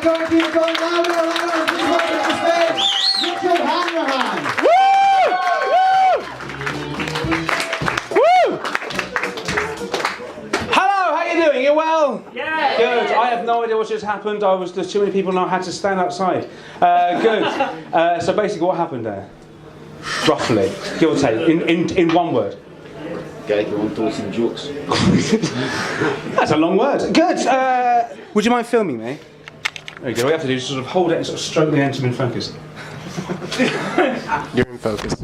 Come on, keep it going louder and louder. Please welcome to the stage, Richard Hanrahan. Woo! Hello, how you doing? You well? Yeah. Good. I have no idea what just happened. There's too many people now. I had to stand outside. Good. So basically, what happened there? Roughly, give or take, in one word. Guy who won't tell some jokes. That's a long word. Good. Would you mind filming me? There you go. What we have to do is sort of hold it and sort of stroke the end to in focus. You're in focus.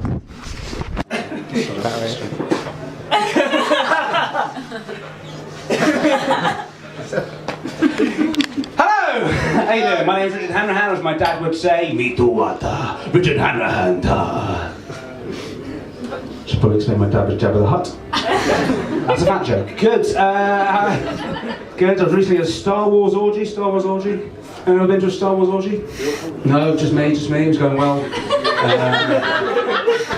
Hello! How you doing? My name's Richard Hanrahan, as my dad would say. Me too, wata. Richard Hanrahan. Should probably explain my dad was Jabba the Hutt. That's a fat joke. Good. Good. I was recently at a Star Wars orgy. Anyone been to a Star Wars orgy? No, just me. It was going well.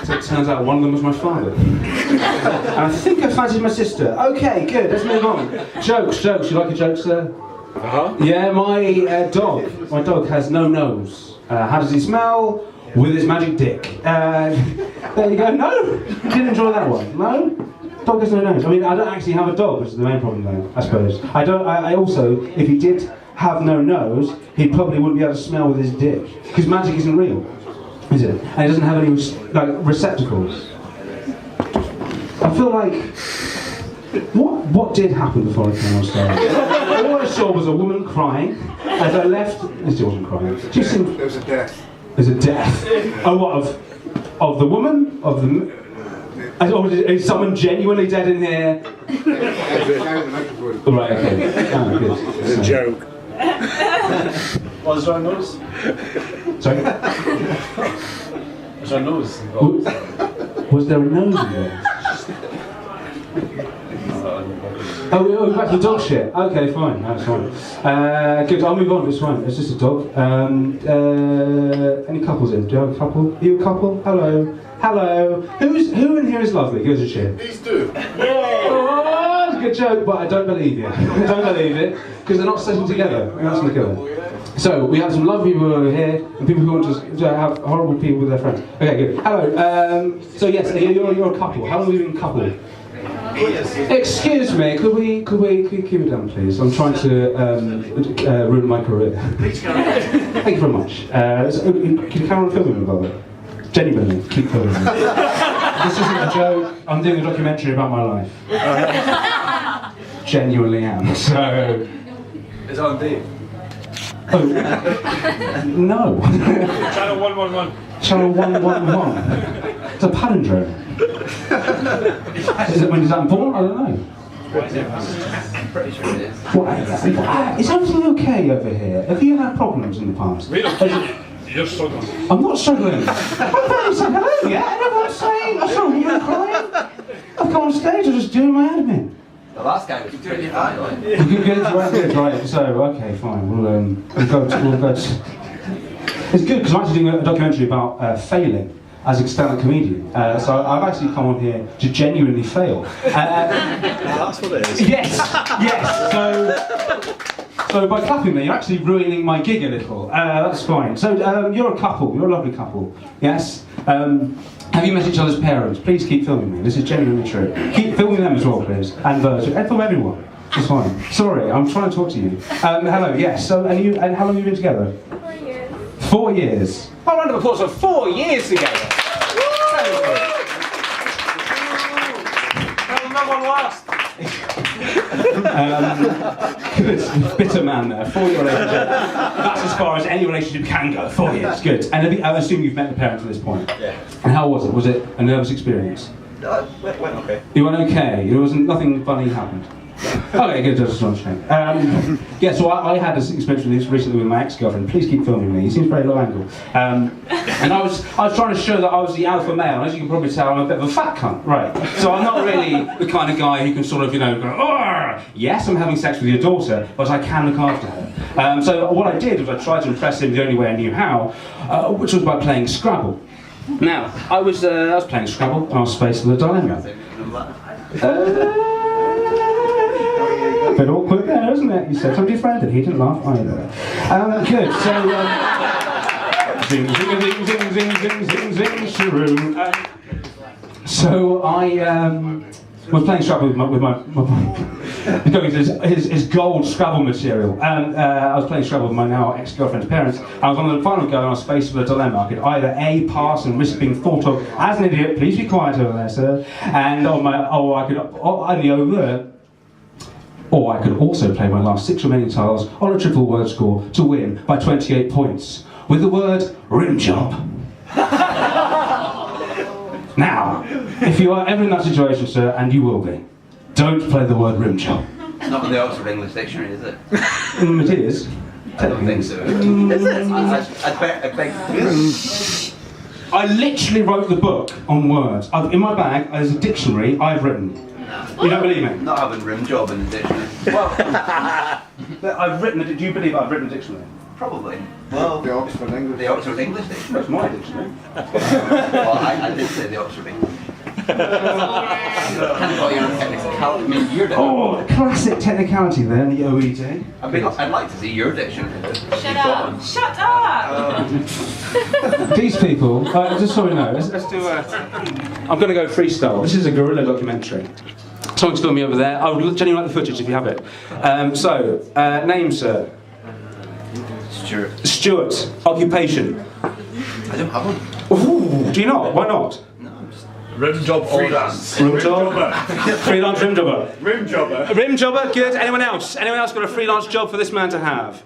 So it turns out one of them was my father. And I think I fancied my sister. Okay, good. Let's move on. Jokes. You like a joke, sir? Uh-huh. Yeah, my dog has no nose. How does he smell? With his magic dick. There you go. No? You didn't enjoy that one? No? Dog has no nose. I mean, I don't actually have a dog, which is the main problem though, I suppose. I also, if he did have no nose, he probably wouldn't be able to smell with his dick. Because magic isn't real, is it? And it doesn't have any receptacles. I feel like... What did happen before I came on stage? All I saw was a woman crying. As I left... She wasn't crying. She seemed... There was a death. There's a death. Oh, what, of the woman? Of the... Is someone genuinely dead in here? Right, okay. Oh, good. It's a joke. Was there a nose? Sorry? Was there a nose involved? Was there a nose in there? Oh, we're back to the dog shit. Okay, fine. That's fine. Good, I'll move on. It's fine. It's just a dog. Any couples in? Do you have a couple? Are you a couple? Hello. Who in here is lovely? Give us a cheer. These two. Oh, that's a good joke, but I don't believe you. I don't believe it, because they're not sitting together. That's going to kill them. So, we have some lovely people over here, and people who want to have horrible people with their friends. Okay, good. Hello. So yes, you're a couple. How long have you been coupled? Excuse me, could we keep it down, please? I'm trying to ruin my career. Thank you very much. Can you carry on filming me, by the way? Genuinely, keep filming me. This isn't a joke. I'm doing a documentary about my life. Genuinely am. So. It's on Dave. Oh. No. Channel 111. Channel 111. It's a palindrome. Is that important? I don't know. I'm pretty sure it is. Is everything okay over here? Have you had problems in the past? You're struggling. I'm not struggling. I'm barely saying hello yet, and everyone's saying I saw a woman crying. I've come on stage, I'm just doing my admin. The last guy was doing it right. Good, right. So, okay, fine. We'll go to... It's good, because I'm actually doing a documentary about failing as a stand-up comedian. So I've actually come on here to genuinely fail. That's what it is. Yes. So by clapping me, you're actually ruining my gig a little. That's fine. So you're a couple. You're a lovely couple. Yes. Have you met each other's parents? Please keep filming me. This is genuinely true. Keep filming them as well, please. And film everyone. It's fine. Sorry, I'm trying to talk to you. Hello. Yes. So and how long have you been together? 4 years. 4 years. Oh, round of applause for 4 years together. No one last. Good. Bitter man there. 4-year relationship. That's as far as any relationship can go. 4 years. Good. And I assume you've met the parents at this point. Yeah. And how was it? Was it a nervous experience? Went okay. You went okay. There wasn't nothing funny happened. Okay, good. Just not shame. Yeah. So I had this experience with this recently with my ex-girlfriend. Please keep filming me. He seems very low angle. And I was trying to show that I was the alpha male. And as you can probably tell, I'm a bit of a fat cunt, right? So I'm not really the kind of guy who can sort of, go, oh, yes, I'm having sex with your daughter, but I can look after her. So what I did was I tried to impress him the only way I knew how, which was by playing Scrabble. Now, I was playing Scrabble, and I was faced with a dilemma. bit awkward there, isn't it? You said somebody friend and he didn't laugh either. Good, so... zing, zing, zing, zing, zing, zing, zing, zing, shiroo. So I was playing Scrabble with my going to his gold Scrabble material, and I was playing Scrabble with my now ex-girlfriend's parents. I was on the final go and I was faced with a dilemma. I could either A, pass and risk being thought of as an idiot, please be quiet over there, sir, and or I could also play my last 6 remaining tiles on a triple word score to win by 28 points with the word rim job. Now, if you are ever in that situation, sir, and you will be, don't play the word rim job. It's not in the Oxford English Dictionary, is it? It is. I don't think so. Is it? I beg. I literally wrote the book on words. In my bag, there's a dictionary I've written. You don't believe me? Not having rim job in the dictionary. Well, I've written it. Do you believe I've written a dictionary? Probably. Well, The Oxford English. the Oxford English Dictionary. That's my dictionary. Well, I did say the Oxford English. Kind of got your technicality. I mean, your Oh, classic technicality there in the OED. I mean, I'd like to see your dictionary. Shut up! Shut up! These people, just so we know, let's do I'm going to go freestyle. This is a guerrilla documentary. Someone's filming me over there. I would genuinely like the footage if you have it. Name, sir? Stuart. Occupation? I don't have one. Ooh, do you not? Why not? No, I'm just... Rim job freelance. Rim jobber. Freelance rim jobber. Rim jobber. A rim jobber, good. Anyone else? Anyone else got a freelance job for this man to have?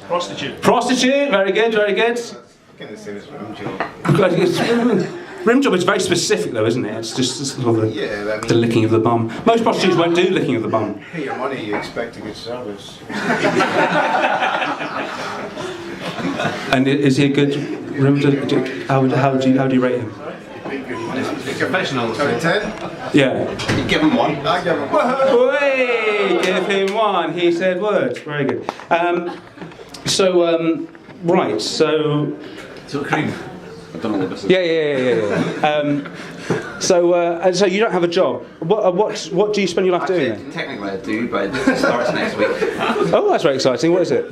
Prostitute. Prostitute, very good, very good. Can I say this rim job? Rim job is very specific though, isn't it? It's just sort of the licking of the bum. Most prostitutes won't do licking of the bum. Pay your money, you expect a good service. And is he a good rim job? How do you rate him? Professional. Out of 10? Yeah. You give him one. I give him 1. Way, give him 1. He said words. Very good. Right. So cream. I don't know what this is. Yeah. So you don't have a job. What do you spend your life doing then? Technically I do, but it starts next week. Oh, that's very exciting. What is it?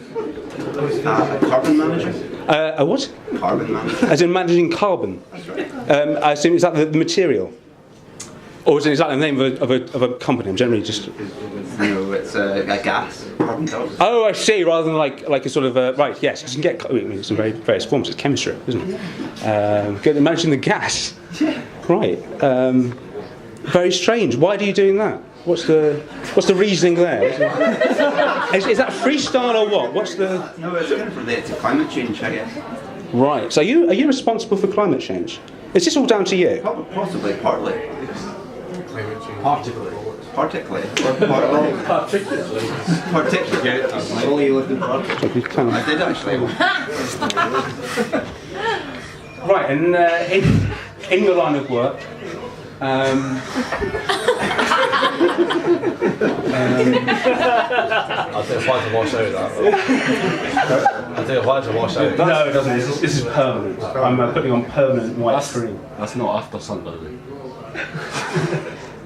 A carbon manager. A what? Carbon manager. As in managing carbon. That's right. I assume is that the material, or is that the name of a company? I'm generally just. No, it's a gas. Carbon dioxide. Oh, I see. Rather than like a sort of right. Yes, you can get some very various forms. It's chemistry, isn't it? Good. Managing the gas. Yeah. Right. Very strange. Why are you doing that? What's the reasoning there? Is that freestyle or what? What's the? No, it's kind of related to climate change, I guess. Right. So are you responsible for climate change? Is this all down to you? Possibly, partly. Particularly. Particularly. Only you lived in Portugal. I did actually. Right, and in your line of work, I'll take a while to wash out that. I'll take a while to wash out. no, it doesn't. This is permanent. I'm putting on permanent white cream. That's not after sunbathing.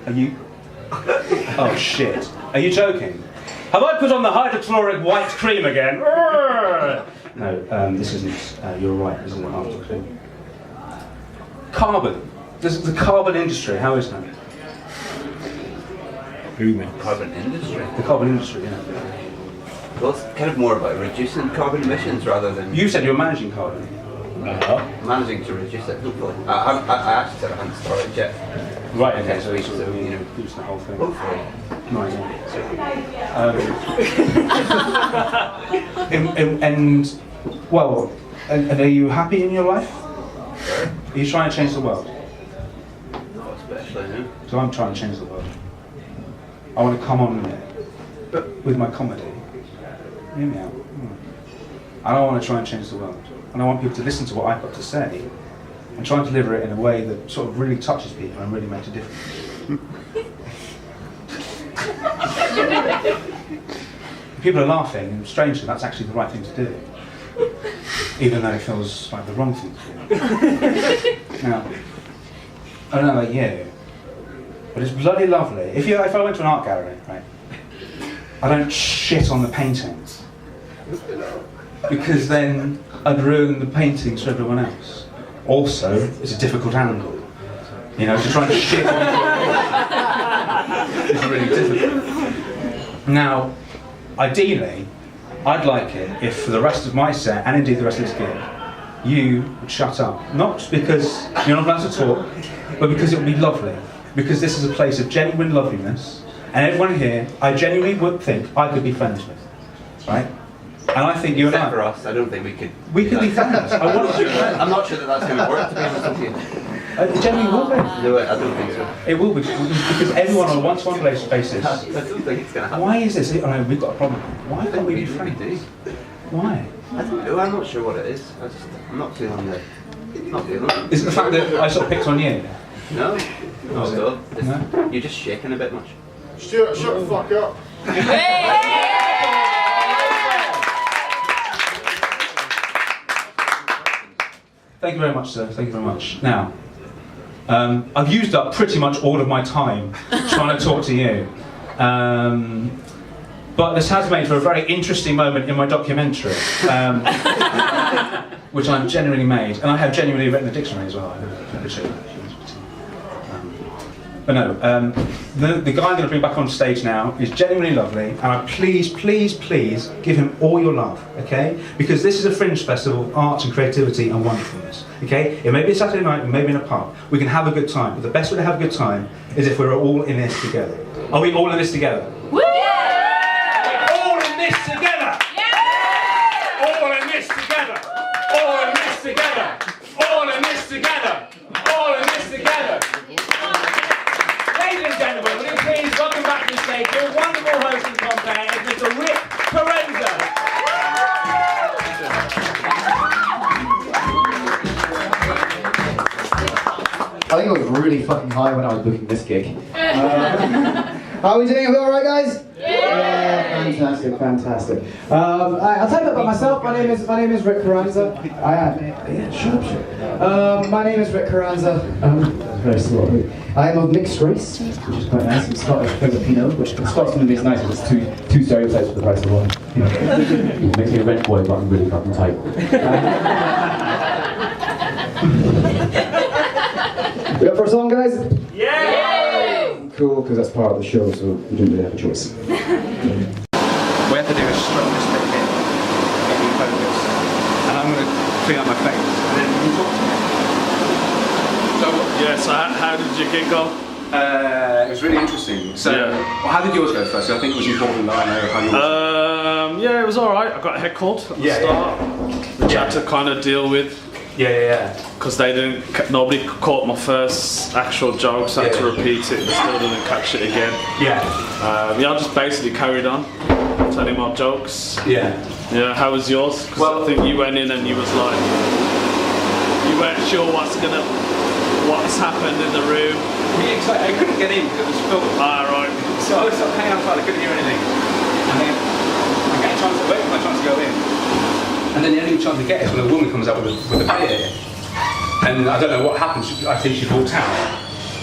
Are you? Oh shit! Are you joking? Have I put on the hydrochloric white cream again? No, this isn't. You're right. This isn't after cream. Carbon. This is the carbon industry. How is that? Booming. Carbon industry. The carbon industry. Yeah. Well, it's kind of more about reducing carbon emissions rather than You said you were managing carbon. managing to reduce it, hopefully. I actually said I hadn't started yet. Right. Okay. So Next you week, so, know, use the whole thing. Hopefully. Nice. And well, are you happy in your life? Are you trying to change the world? Not especially, no. So I'm trying to change the world. I want to come on there, but with my comedy. Hear me out. I don't want to try and change the world. And I want people to listen to what I've got to say and try and deliver it in a way that sort of really touches people and really makes a difference. People are laughing, and strangely, that's actually the right thing to do. Even though it feels like the wrong thing to do. Now, I don't know about you, but it's bloody lovely. If I went to an art gallery, right, I don't shit on the paintings. Because then I'd ruin the paintings for everyone else. Also, it's a difficult angle. You know, to try and shit on it's really difficult. Now, ideally, I'd like it if for the rest of my set, and indeed the rest of this gig, you would shut up. Not because you're not allowed to talk, but because it would be lovely. Because this is a place of genuine loveliness, and everyone here, I genuinely would think I could be friends with, right? And I think you and Except for us, I don't think we could. we could be friends. I want to be friends. I'm not sure that that's going to work, to be honest with you. It genuinely will be. No, I don't think so. It will be, because everyone on a one-to-one basis. I don't think it's going to happen. Why is this? I know we've got a problem. Why can't we be really friends? do. Why? I don't know, I'm not sure what it is. I'm not feeling it. Not feeling it. Is it the fact that I sort of picked on you? No. Was Not it? at all. It's- No? You're just shaking a bit much. Stuart, shut the fuck up. Thank you very much, sir. Thank you very much. Now, I've used up pretty much all of my time trying to talk to you. But this has made for a very interesting moment in my documentary, which I've genuinely made, and I have genuinely written a dictionary as well. I could show you that if you wanted to. But no, the guy I'm going to bring back on stage now is genuinely lovely, and I please give him all your love, okay? Because this is a fringe festival of arts and creativity and wonderfulness, okay? It may be a Saturday night, it may be in a pub. We can have a good time, but the best way to have a good time is if we're all in this together. Are we all in this together? Woo! We're all in this together! All in this together! All in this together! All in this together! All in this together! Ladies and gentlemen, will you please welcome back to the stage your wonderful host and compere, Mr. Rick Carenza. I think I was really fucking high when I was booking this gig. How are we doing? Are we alright, guys? Yeah, fantastic. I'll tell you a bit about myself. My name is Rick Carenza. My name is Rick Carenza. That's very slow. I am of mixed race, which is quite nice. I'm Scottish Filipino, which in Scotland is nice because it's two stereotypes for the price of one. You know. It makes me a rent boy, but I'm really fucking tight. We up for a song, guys? Yeah! Cool, because that's part of the show, so we didn't really have a choice. What we have to do is stroke this bit here, get me focused, and I'm going to clean up my face, and then you can talk to me. Yeah, so how did your gig go? It was really interesting. So, well, how did yours go first? I think it was important that I know how yours Yeah, it was alright. I got heckled at the start, which I had to kind of deal with. Yeah. Because nobody caught my first actual joke, so I had to repeat it, but still didn't catch it again. Yeah. I just basically carried on, telling my jokes. Yeah. Yeah, how was yours? Because I think you went in and you was like, you weren't sure what's happened in the room. I couldn't get in because it was full. Right. So I was sort of hanging outside, I couldn't hear anything. And then I get a chance to wait for my chance to go in. And then the only chance to get is when a woman comes out with a beer. And I don't know what happened, I think she walked out.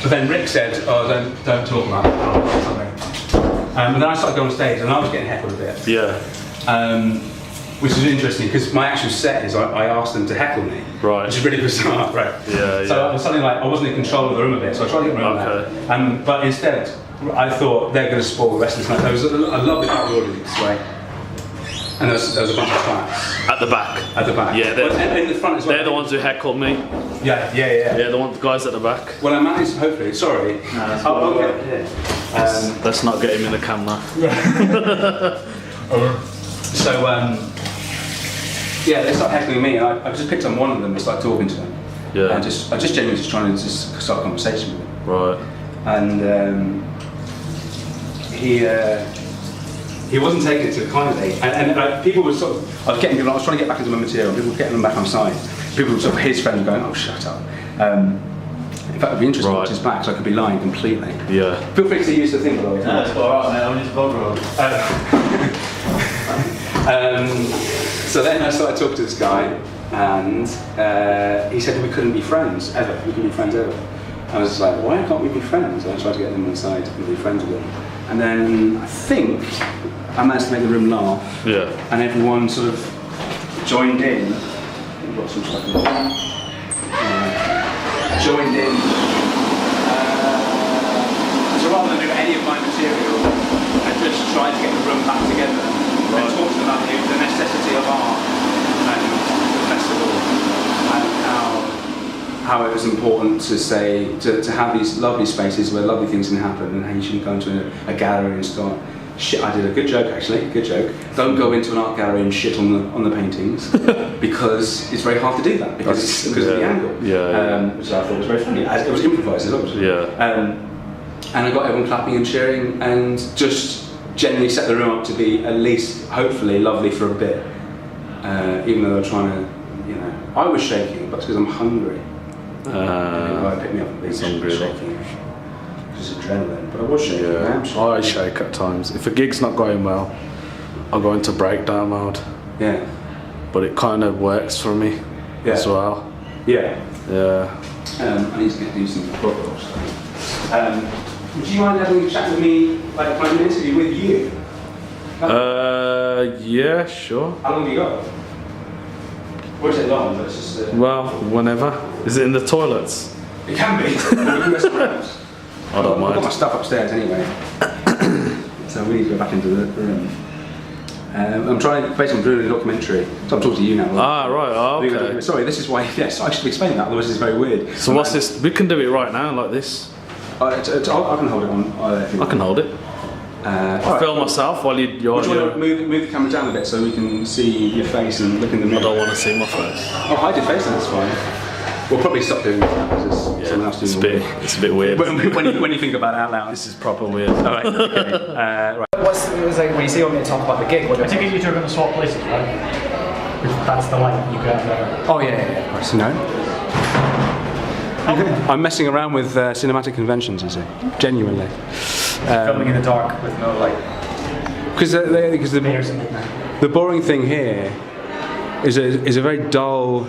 But then Rick said, oh, don't talk about it, or something. And then I started going on stage and I was getting heckled a bit. Yeah. Which is interesting because my actual set is I asked them to heckle me. Right. Which is really bizarre, right? Yeah. So I was something like, I wasn't in control of the room a bit, so I tried to get around that. But instead, I thought they're going to spoil the rest of the night. There was a lovely part of the audience, right? And there was a bunch of twats. At the back. At the back. Yeah, and in the front as well. They're the ones who heckled me. Yeah. Yeah, the guys at the back. Well, I managed, hopefully, sorry. No, that's okay. Let's not get him in the camera. So, yeah, they started heckling me, and I just picked on one of them and started talking to them. Yeah. And I just genuinely just trying to just start a conversation with him. Right. And he wasn't taking it too kindly. And people were sort of, I was trying to get back into my material, and people were getting them back on side. People were sort of, his friends were going, oh, shut up. In fact, it'd be interesting to watch his back, so I could be lying completely. Yeah. Feel free to use the thing, by the way. That's alright, mate, I'm just vulnerable. So then I started talking to this guy, and he said we couldn't be friends ever. We couldn't be friends ever. I was like, why can't we be friends? And I tried to get them on the side and be friends with them. And then I think I managed to make the room laugh. Yeah. And everyone sort of joined in. We've got some stuff in there. Joined in. So rather than do any of my material, I just tried to get the room back together and talked about the necessity of art and the festival and how it was important to say to have these lovely spaces where lovely things can happen, and how you shouldn't go into a gallery and start shit. I did a good joke actually, good joke. Don't go into an art gallery and shit on the paintings because it's very hard to do that because of the angle. Which I thought was very funny. It was improvised as well. And I got everyone clapping and cheering and just generally set the room up to be at least, hopefully, lovely for a bit. Even though they're trying to, I was shaking, but it's because I'm hungry. I picked me up and be shaking. Just adrenaline, but I was shaking. Yeah, I shake at times. If a gig's not going well, I'll go into breakdown mode. Yeah. But it kind of works for me as well. Yeah. Yeah. I need to do some photos. Would you mind having a chat with me, like 5 minutes with you? Yeah, sure. How long have you got? Won't take long, but it's just. Well, whenever. Is it in the toilets? It can be. I don't mind. I've got my stuff upstairs anyway. So we need to go back into the room. I'm basically doing a documentary, so I'm talking to you now. Okay. Sorry, this is why, yes, I should explain that, otherwise it's very weird. So what's this? We can do it right now, like this. I can hold it on. I can hold it. I'll film myself while you're... Do you want to move the camera down a bit so we can see your face and look in the mirror? I don't want to see my face. Oh, hide your face, that's fine. We'll probably stop doing that because someone else doing it. It's a bit weird. when you think about it out loud. This is proper weird. Alright, okay. Right. It was like when you see me talk about the gig. I take it you two are going to swap places, right? That's the light you get there. Oh yeah, of course. No. I'm messing around with cinematic conventions, you see. Genuinely. Filming in the dark with no light. Because the boring thing here is a very dull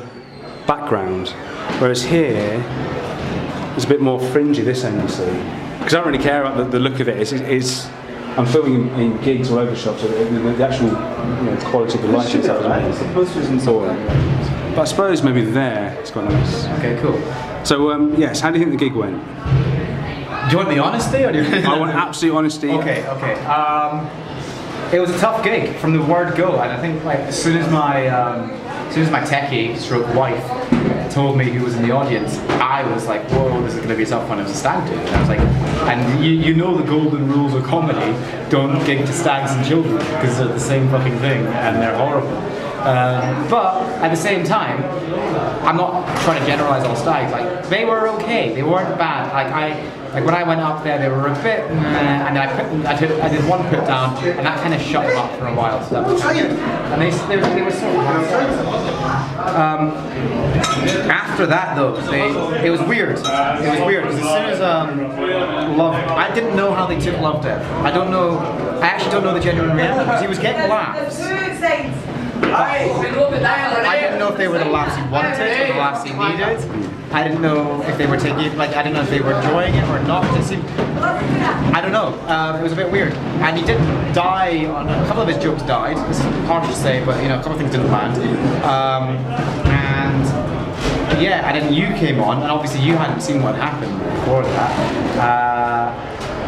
background, whereas here it's a bit more fringy this end, you see. Because I don't really care about the look of it. I'm filming in gigs or overshots, so the actual quality of the lighting stuff is amazing. Posters and so on. But I suppose maybe there it's quite nice. Okay, cool. So yes, how do you think the gig went? Do you want the honesty or do you? I want absolute honesty. Okay. It was a tough gig from the word go, and I think like as soon as my techie stroke wife told me who was in the audience, I was like, whoa, this is going to be a tough one. It was a stag do, and I was like, and you know the golden rules of comedy: don't gig to stags and children because they're the same fucking thing and they're horrible. But at the same time, I'm not trying to generalize all stags. Like they were okay, they weren't bad. Like when I went up there, they were a bit, and I did one put down, and that kind of shut them up for a while. So that was kind of good. And they were sort of. After that though, it was weird. It was weird because as soon as Love, I didn't know how they took Love Death. I actually don't know the genuine reaction because he was getting laughs. I didn't know if they were the laughs he wanted or the laughs he needed. I didn't know if they were taking it, I didn't know if they were enjoying it or not. It seemed, I don't know. It was a bit weird. And he did die on a couple of his jokes died. This is hard to say, but a couple of things didn't land. And then you came on, and obviously you hadn't seen what happened before that.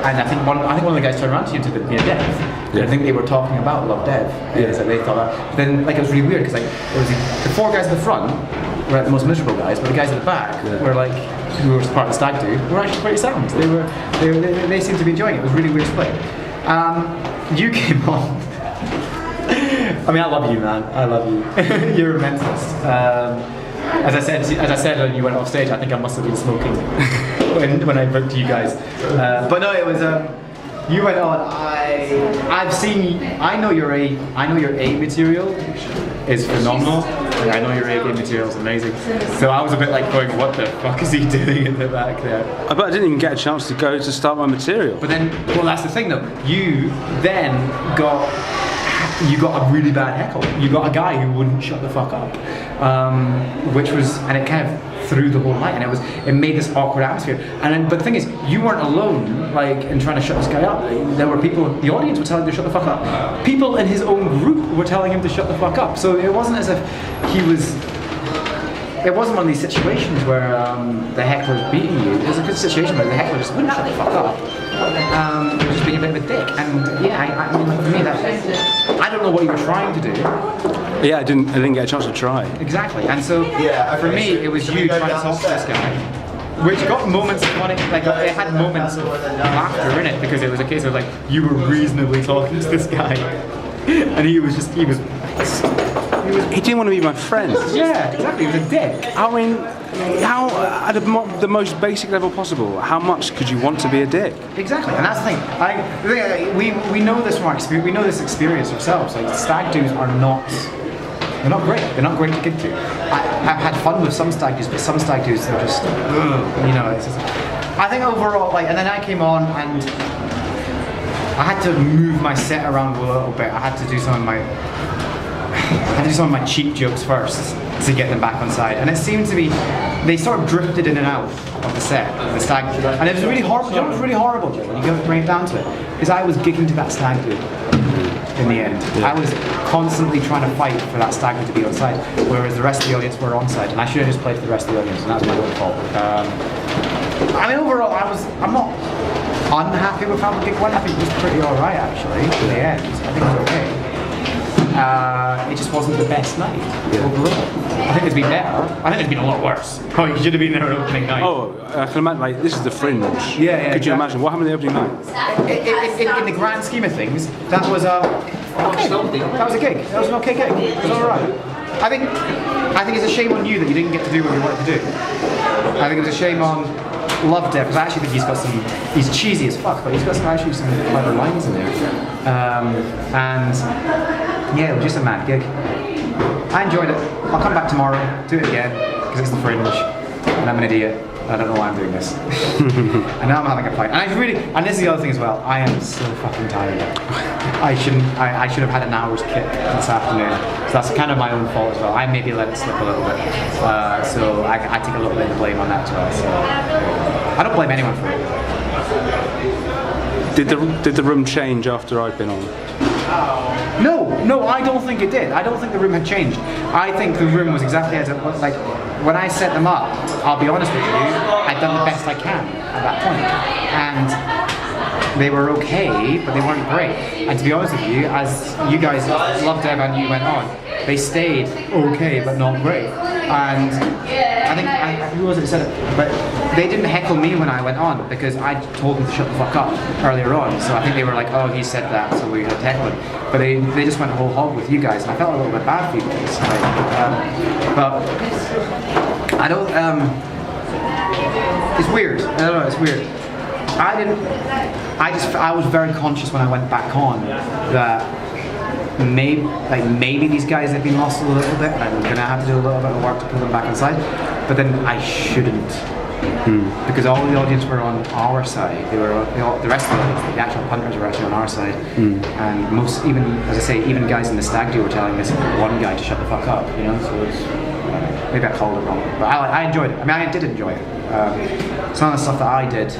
And I think one of the guys turned around to you and said near death. Yeah. I think they were talking about Love Death. Yeah. So they thought then it was really weird because it was the four guys at the front were the most miserable guys, but the guys at the back were who were part of the stag do were actually pretty sound. They seemed to be enjoying it. It was a really weird split. You came on. I mean, I love you, man. I love you. You're a mentalist. As I said when you went off stage, I think I must have been smoking when I booked you guys. But no, it was. You went on. I know your A material is phenomenal. I know your A material is amazing. So I was a bit like going, what the fuck is he doing in the back there? But I didn't even get a chance to go to start my material. But then, well, that's the thing though. You then got you got a really bad heckle. You got a guy who wouldn't shut the fuck up, and it kind of threw the whole night, and it made this awkward atmosphere. But the thing is, you weren't alone, like, in trying to shut this guy up. There were people, the audience were telling him to shut the fuck up. People in his own group were telling him to shut the fuck up. So it wasn't as if he was. It wasn't one of these situations where the heckler's beating you. It was a good situation where the heckler just wouldn't shut the fuck up. He was just being a bit of a dick. And yeah, I mean, for me, I don't know what you were trying to do. Yeah, I didn't get a chance to try. Exactly. And so for me, it was you trying to talk to this guy, which got moments of funny, like it had moments of laughter in it, because it was a case of like you were reasonably talking to this guy, and he didn't want to be my friend. Yeah, exactly. He was a dick. I mean, how at the most basic level possible, how much could you want to be a dick? Exactly, and that's the thing. We know this from our experience. We know this experience ourselves. Like, stag do's are not. They're not great. They're not great to get to. I've had fun with some stag do's, but some stag do's they're just, you know. It's just, I think overall, like, and then I came on and I had to move my set around a little bit. I had to do some of my cheap jokes first to get them back on side, and it seemed to be they sort of drifted in and out of the set, the stag, and it was really horrible. You know, it was really horrible, Joe, when you bring it down to it, because I was gigging to that stag do in the end. Yeah. I was constantly trying to fight for that stag to be on side, whereas the rest of the audience were on side, and I should have just played for the rest of the audience, and that was my own fault. I mean, overall, I'm not unhappy with how the gig went. I think it was pretty alright actually in the end. I think it was okay. It just wasn't the best night overall. I think it's been better. I think it's been a lot worse. Oh, you should have been there on opening night. Oh, I can imagine, like, this is the Fringe. Yeah. Could you imagine? What happened the opening night? In the grand scheme of things, that was a gig. That was an okay gig. It was alright. I think it's a shame on you that you didn't get to do what you wanted to do. I think it's a shame on Love Dev, because I actually think he's cheesy as fuck, but he's got some clever lines in there. And yeah, it was just a mad gig. I enjoyed it. I'll come back tomorrow, do it again, because it's the Fringe, and I'm an idiot. I don't know why I'm doing this. And now I'm having a fight. And this is the other thing as well, I am so fucking tired. I should have had an hour's kick this afternoon. So that's kind of my own fault as well. I maybe let it slip a little bit. So I take a little bit of blame on that as well. So I don't blame anyone for it. Did the room change after I'd been on? No, I don't think it did. I don't think the room had changed. I think the room was exactly as it was. Like, when I set them up, I'll be honest with you, I'd done the best I can at that point. And they were okay, but they weren't great. And to be honest with you, as you guys loved them and you went on, they stayed okay, but not great. And I think, who was it who said it? But they didn't heckle me when I went on, because I told them to shut the fuck up earlier on. So I think they were like, oh, he said that, so we had to heckle him. But they just went whole hog with you guys, and I felt a little bit bad for you guys. But I don't, it's weird. I don't know, it's weird. I was very conscious when I went back on that maybe these guys have been lost a little bit, and I'm gonna have to do a little bit of work to pull them back inside. But then I shouldn't, because all the audience were on our side. They were the rest of the audience, the actual punters were actually on our side, and most, even as I say, even guys in the stag do were telling this one guy to shut the fuck up. You know, so it's maybe I called it wrong, but I enjoyed it. I mean, I did enjoy it. Some of the stuff that I did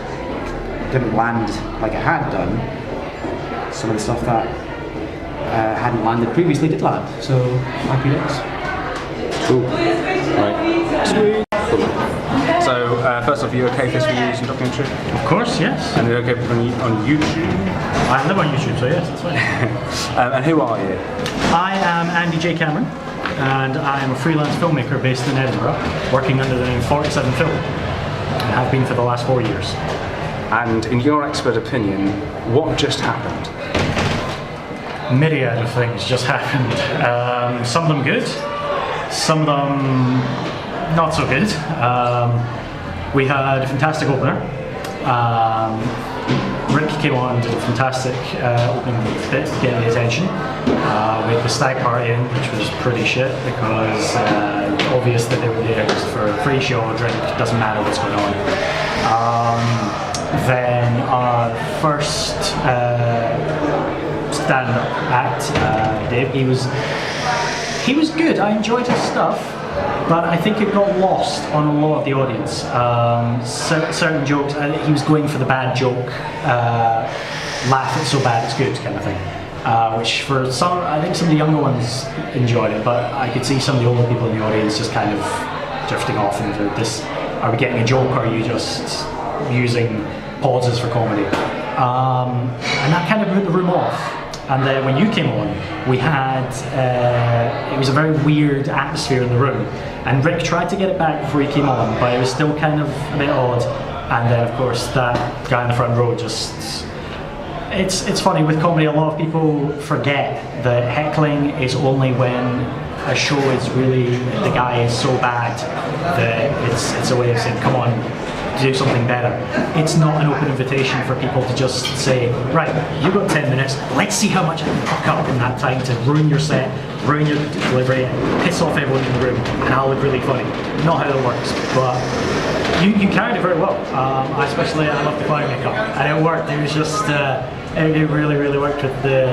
didn't land like I had done. Some of the stuff that hadn't landed previously did land, so happy days. Cool. Right. Sweet. Cool. So, first off, are you okay if this we use your documentary? Of course, yes. And you're okay on YouTube? I live on YouTube, so yes, that's fine. And who are you? I am Andy J. Cameron, and I am a freelance filmmaker based in Edinburgh, working under the name 47 Film, and have been for the last 4 years. And in your expert opinion, what just happened? Myriad of things just happened. Some of them good, some of them not so good. We had a fantastic opener. Rick came on and did a fantastic opening bit, getting the attention. We had the stag party in, which was pretty shit, because obvious that they were there just for a free show, drink, doesn't matter what's going on. Then our first stand-up act, Dave. He was good. I enjoyed his stuff, but I think it got lost on a lot of the audience. Certain jokes, he was going for the bad joke, laugh it's so bad it's good kind of thing. Which for some, I think some of the younger ones enjoyed it, but I could see some of the older people in the audience just kind of drifting off into this. Are we getting a joke, or are you just using pauses for comedy? And that kind of put the room off. And then when you came on, we had, it was a very weird atmosphere in the room. And Rick tried to get it back before he came on, but it was still kind of a bit odd. And then of course that guy in the front row just, it's funny with comedy, a lot of people forget that heckling is only when a show is really, the guy is so bad that it's a way of saying, come on, do something better. It's not an open invitation for people to just say, right, you've got 10 minutes, let's see how much I can fuck up in that time to ruin your set, ruin your delivery, piss off everyone in the room, and I'll look really funny. Not how it works, but you carried it very well. I love the fire makeup, and it worked. It was just, it really worked with the,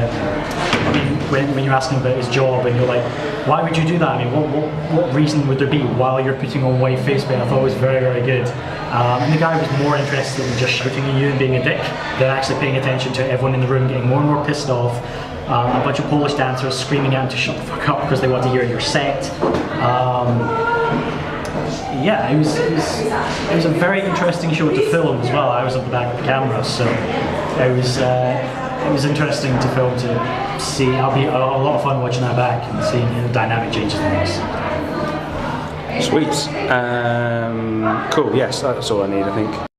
I mean, when you're asking about his job and you're like, why would you do that? I mean, what reason would there be while you're putting on white face paint? I thought it was very good. And the guy was more interested in just shouting at you and being a dick than actually paying attention to everyone in the room getting more and more pissed off. A bunch of Polish dancers screaming at him to shut the fuck up because they want to hear your set. Yeah, it was a very interesting show to film as well. I was at the back of the camera, so it was interesting to film, to see. I'll be a lot of fun watching that back and seeing the dynamic changes in this. Sweet. Cool. Yes, that's all I need, I think.